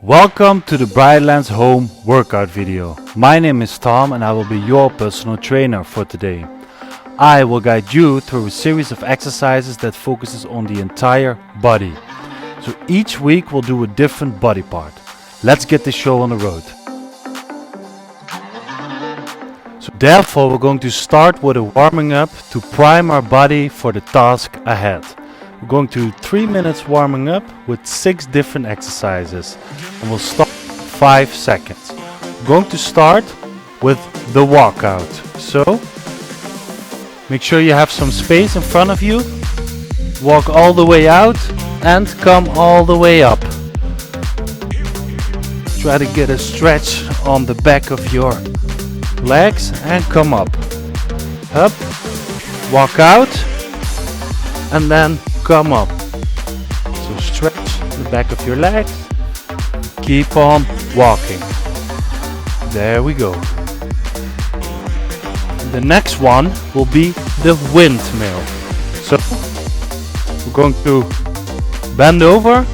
Welcome to the Brightlands home workout video. My name is Tom and I will be your personal trainer for today. I will guide you through a series of exercises that focuses on the entire body. So each week we'll do a different body part. Let's get the show on the road. So therefore we're going to start with a warming up to prime our body for the task ahead. We're going to 3 minutes warming up with 6 different exercises and we'll stop 5 seconds. We're going to start with the walkout. So make sure you have some space in front of you. Walk all the way out and come all the way up. Try to get a stretch on the back of your legs and come up. Up, walk out and then come up. So stretch the back of your legs. Keep on walking. There we go. The next one will be the windmill. So we're going to bend over,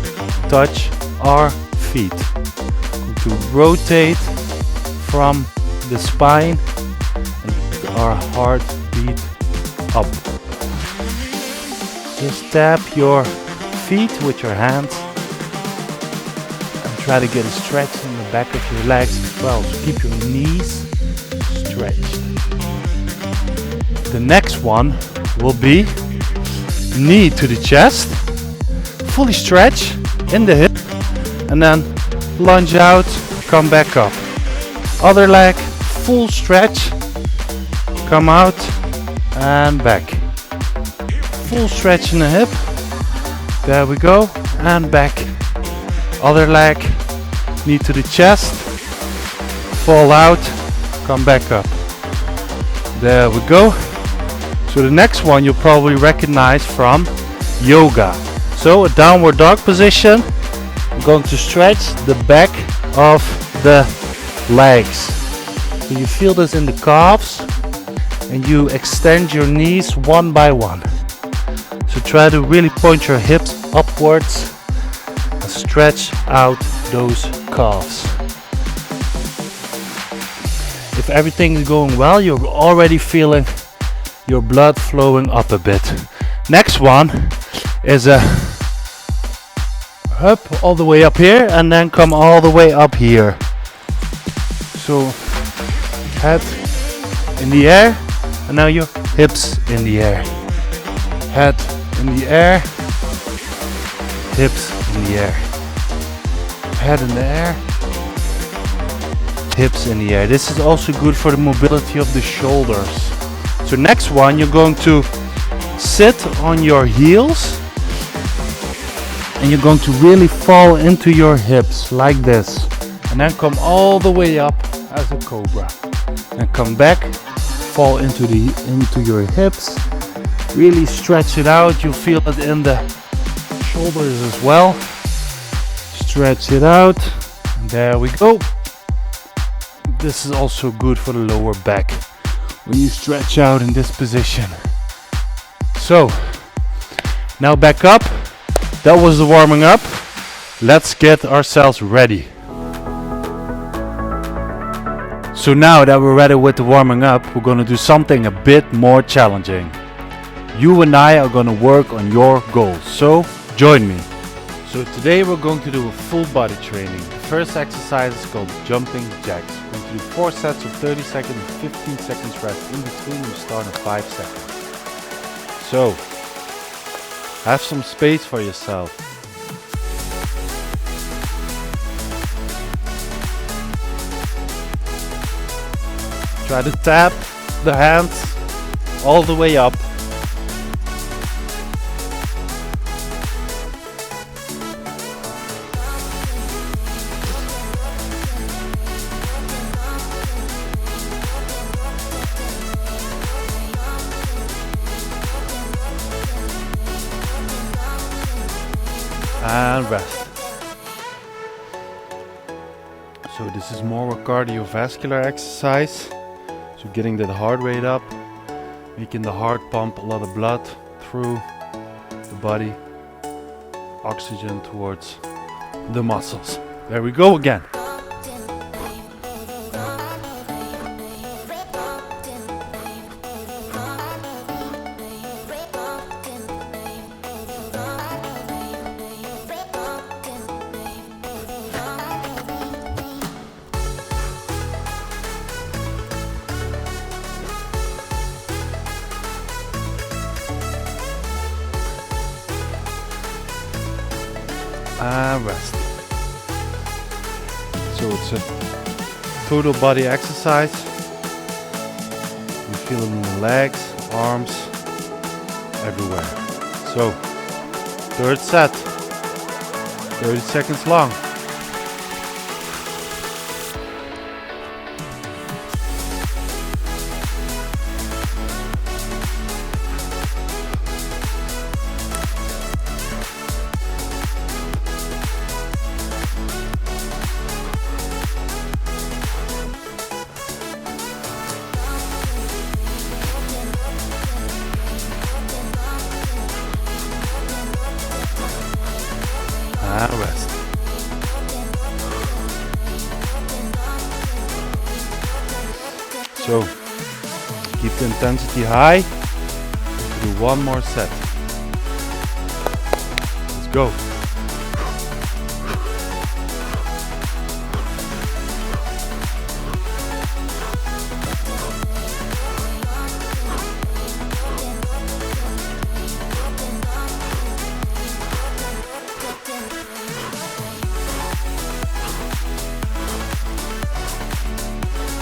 touch our feet. Going to rotate from the spine and our heart beat up. Just tap your feet with your hands and try to get a stretch in the back of your legs as well. So keep your knees stretched. The next one will be knee to the chest, fully stretch in the hip and then lunge out, come back up. Other leg, full stretch, come out and back. Full stretch in the hip. There we go. And back. Other leg. Knee to the chest. Fall out. Come back up. There we go. So the next one you'll probably recognize from yoga. So a downward dog position. I'm going to stretch the back of the legs. So you feel this in the calves. And you extend your knees one by one. So try to really point your hips upwards and stretch out those calves. If everything is going well, you're already feeling your blood flowing up a bit. Next one is a up all the way up here and then come all the way up here. So head in the air and now your hips in the air. Head in the air, hips in the air, head in the air, hips in the air. This is also good for the mobility of the shoulders. So next one, you're going to sit on your heels and you're going to really fall into your hips like this and then come all the way up as a cobra and come back, fall into your hips. Really stretch it out. You'll feel it in the shoulders as well. Stretch it out. And there we go. This is also good for the lower back when you stretch out in this position. So now back up. That was the warming up. Let's get ourselves ready. So now that we're ready with the warming up, we're going to do something a bit more challenging. You and I are going to work on your goals, so join me. So today we're going to do a full body training. The first exercise is called jumping jacks. We're going to do 4 sets of 30 seconds and 15 seconds rest in between. We start in 5 seconds. So have some space for yourself. Try to tap the hands all the way up. and rest. So this is more a cardiovascular exercise. So getting that heart rate up, making the heart pump a lot of blood through the body, oxygen towards the muscles. There we go again. And rest. So it's a total body exercise. You feel it in the legs, arms, everywhere. So, third set, 30 seconds long. And rest. So, keep the intensity high. Do one more set. Let's go.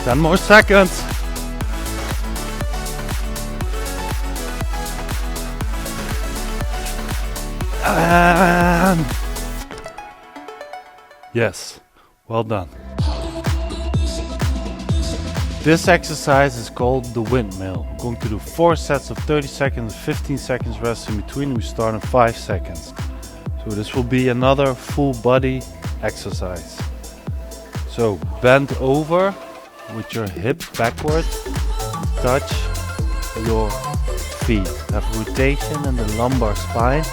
Ten more seconds. And yes, well done. This exercise is called the windmill. I'm going to do 4 sets of 30 seconds, 15 seconds rest in between. We start in 5 seconds. So this will be another full body exercise. So bend over with your hips backward, touch your feet. Have rotation in the lumbar spine.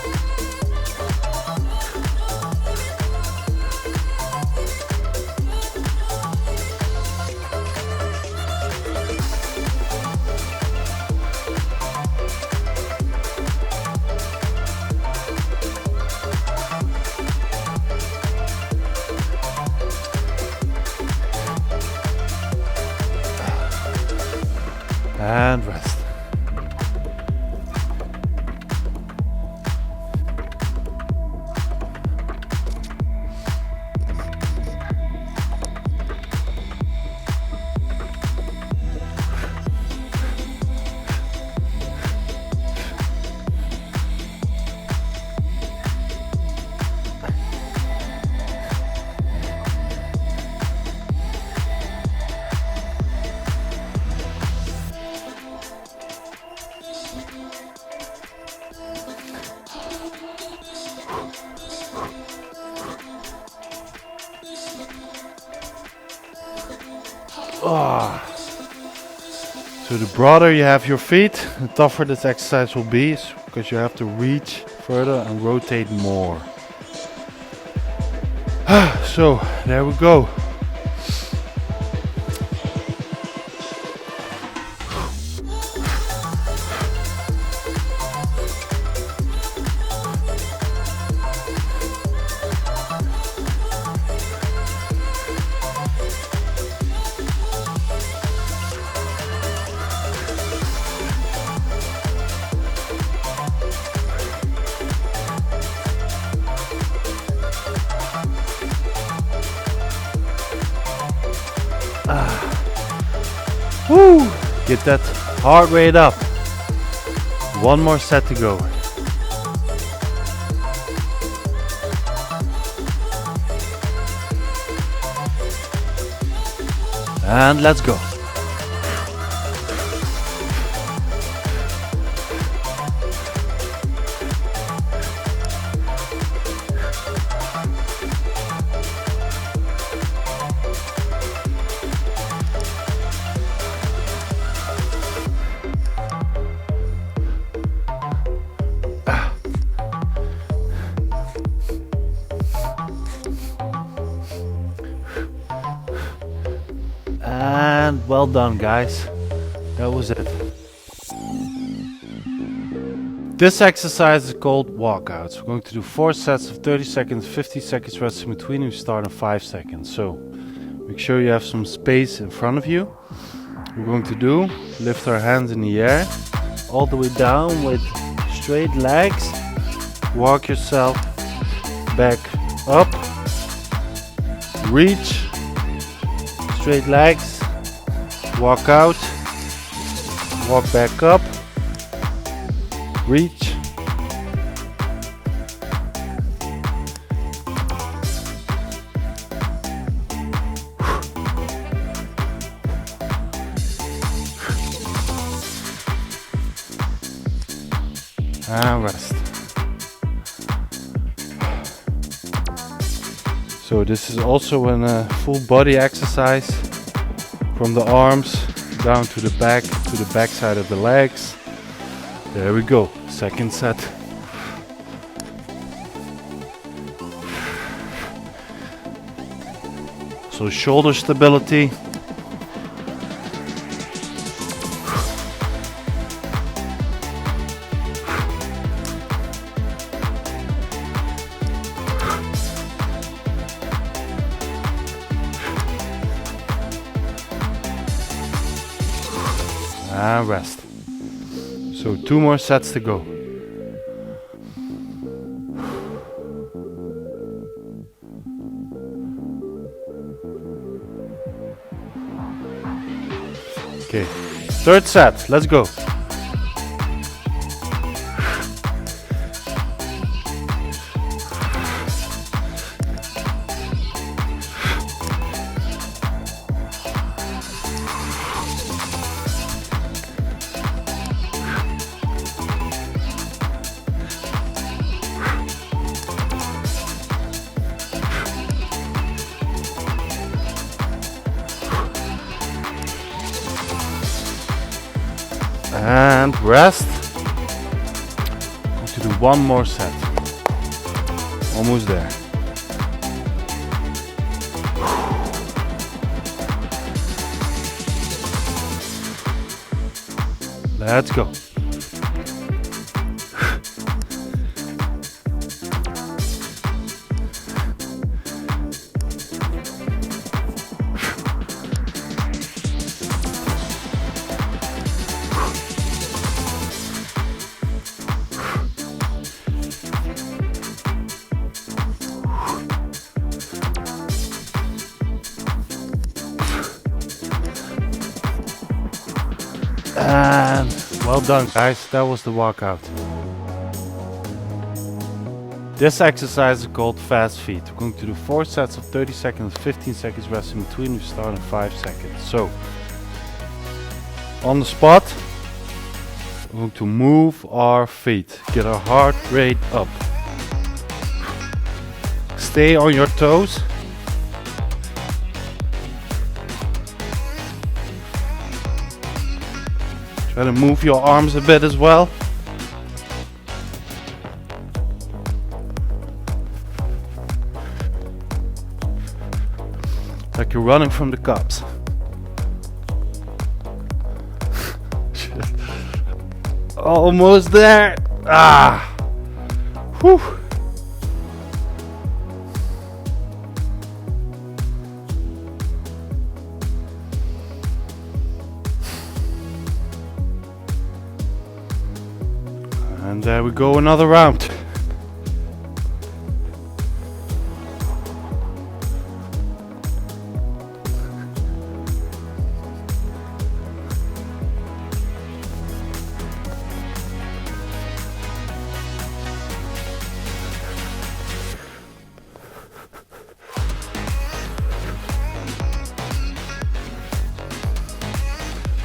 And rest. So the broader you have your feet, the tougher this exercise will be, because you have to reach further and rotate more. So there we go. Woo! Get that heart rate up. One more set to go. And let's go. Well done, guys. That was it. This exercise is called walkouts. We're going to do 4 sets of 30 seconds, 50 seconds rest in between. We start in 5 seconds. So make sure you have some space in front of you. We're going to do lift our hands in the air all the way down with straight legs. Walk yourself back up. Reach. Straight legs. Walk out. Walk back up. Reach. And rest. So this is also a full body exercise from the arms down to the back side of the legs. There we go. Second set. So shoulder stability. And rest. So 2 more sets to go. Okay, third set, let's go. And rest. Going to do 1 more set. Almost there. Let's go. And well done, guys. That was the walkout. This exercise is called fast feet. We're going to do 4 sets of 30 seconds, 15 seconds rest in between. We start in 5 seconds. So on the spot, we're going to move our feet, get our heart rate up. Stay on your toes. Try to move your arms a bit as well. Like you're running from the cops. Almost there. Ah. Whew. And there we go, another round.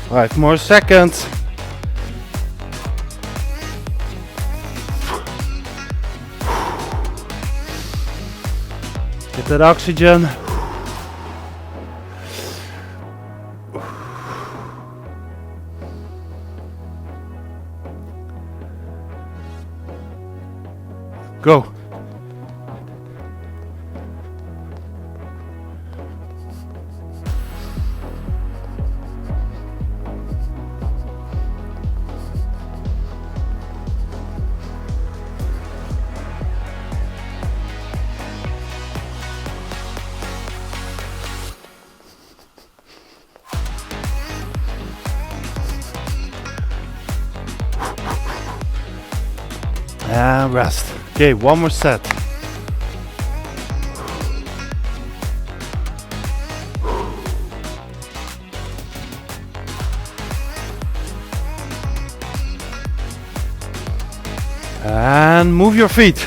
Five more seconds. Get that oxygen. Go. And rest. Okay, one more set. And move your feet.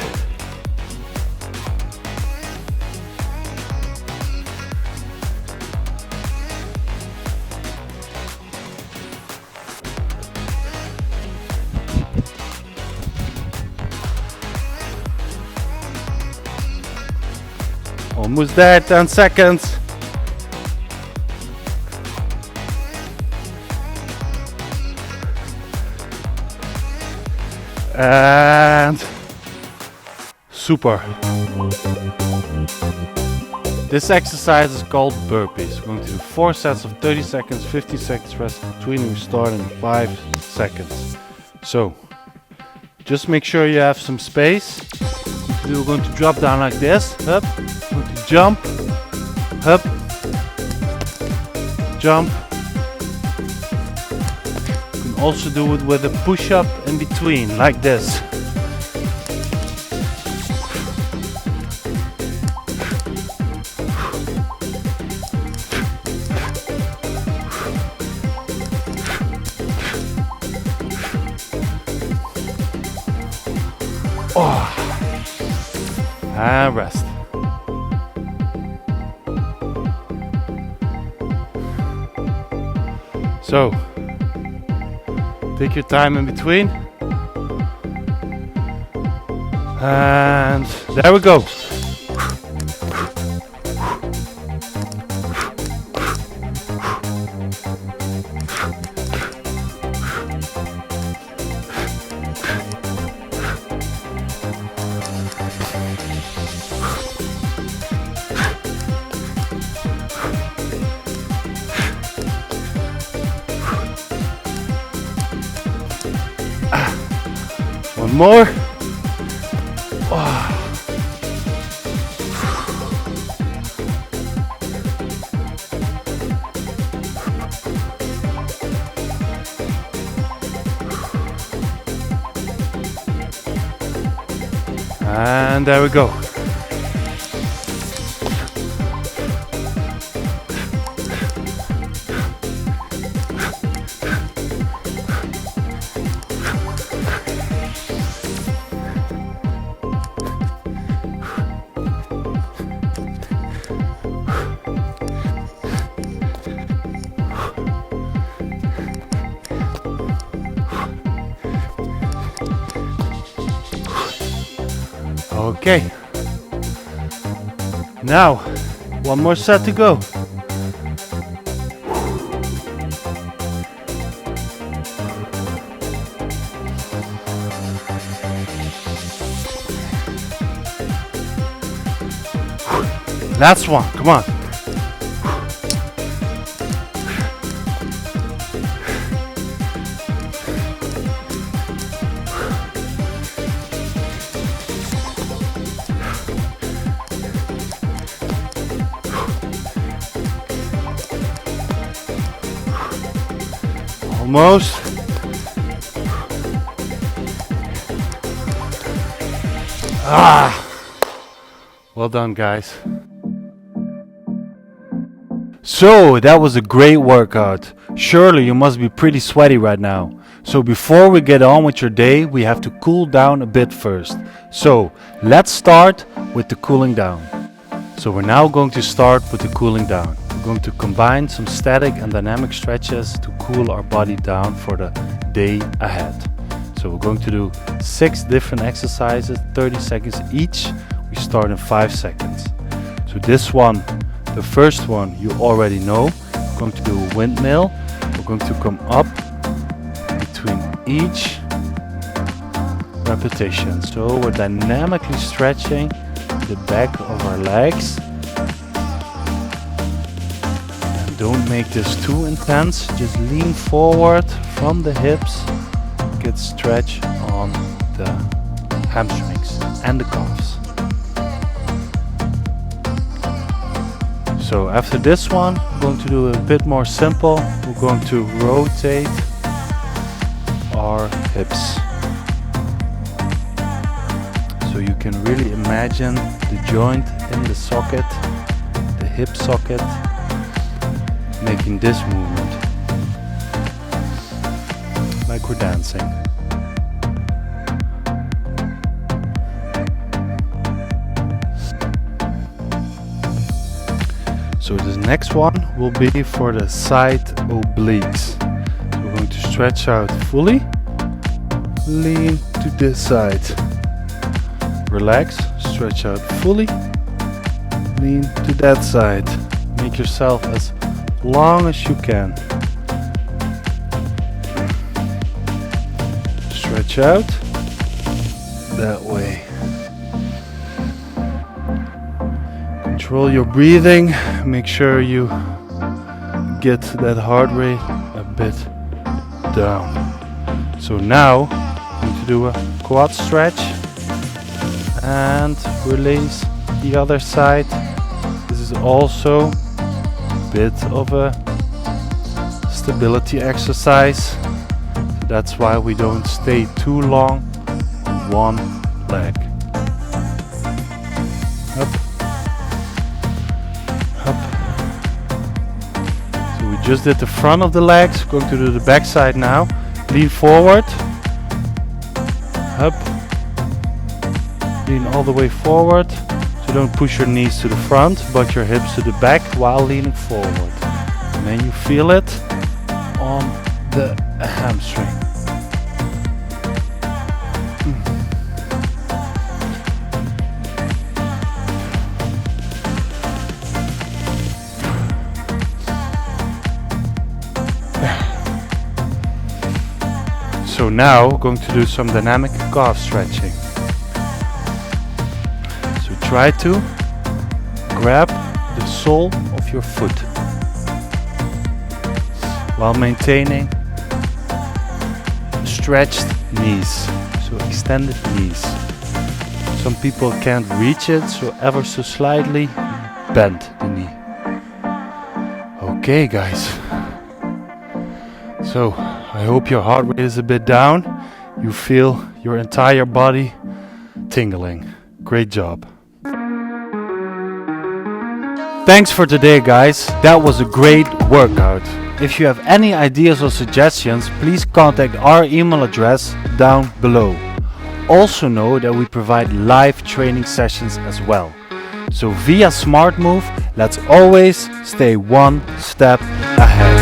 Almost there, 10 seconds. And super. This exercise is called burpees. We're going to do 4 sets of 30 seconds, 50 seconds rest between, and we start in 5 seconds. So just make sure you have some space. We're going to drop down like this. Up. We're going to jump. Up. Jump. You can also do it with a push-up in between, like this. And rest. So, take your time in between. And there we go. One more. Oh. And there we go. Okay, now one more set to go. Last one, come on. Almost. Well done, guys. So that was a great workout. Surely you must be pretty sweaty right now. So before we get on with your day, we have to cool down a bit first. So let's start with the cooling down. So we're now going to start with the cooling down. We're going to combine some static and dynamic stretches to cool our body down for the day ahead. So we're going to do 6 different exercises, 30 seconds each. We start in 5 seconds. So this one, the first one, you already know. We're going to do a windmill. We're going to come up between each repetition. So we're dynamically stretching the back of our legs. And don't make this too intense. Just lean forward from the hips. Get stretch on the hamstrings and the calves. So after this one, we're going to do a bit more simple. We're going to rotate our hips. So you can really imagine the joint in the socket, the hip socket, making this movement, like we're dancing. So the next one will be for the side obliques. So we're going to stretch out fully, lean to this side, relax, stretch out fully, lean to that side. Make yourself as long as you can. Stretch out that way. Control your breathing. Make sure you get that heart rate a bit down. So now I'm going to do a quad stretch and release the other side. This is also a bit of a stability exercise. So that's why we don't stay too long on one leg. Up. So we just did the front of the legs. Going to do the back side now. Lean forward. Up. Lean all the way forward. So don't push your knees to the front, but your hips to the back while leaning forward. And then you feel it on the hamstring. So now we're going to do some dynamic calf stretching. So try to grab the sole of your foot while maintaining stretched knees, so extended knees. Some people can't reach it, so ever so slightly bend the knee. Okay guys, so I hope your heart rate is a bit down. You feel your entire body tingling. Great job. Thanks for today guys, that was a great workout. If you have any ideas or suggestions, please contact our email address down below. Also know that we provide live training sessions as well. So via SmartMove, let's always stay one step ahead.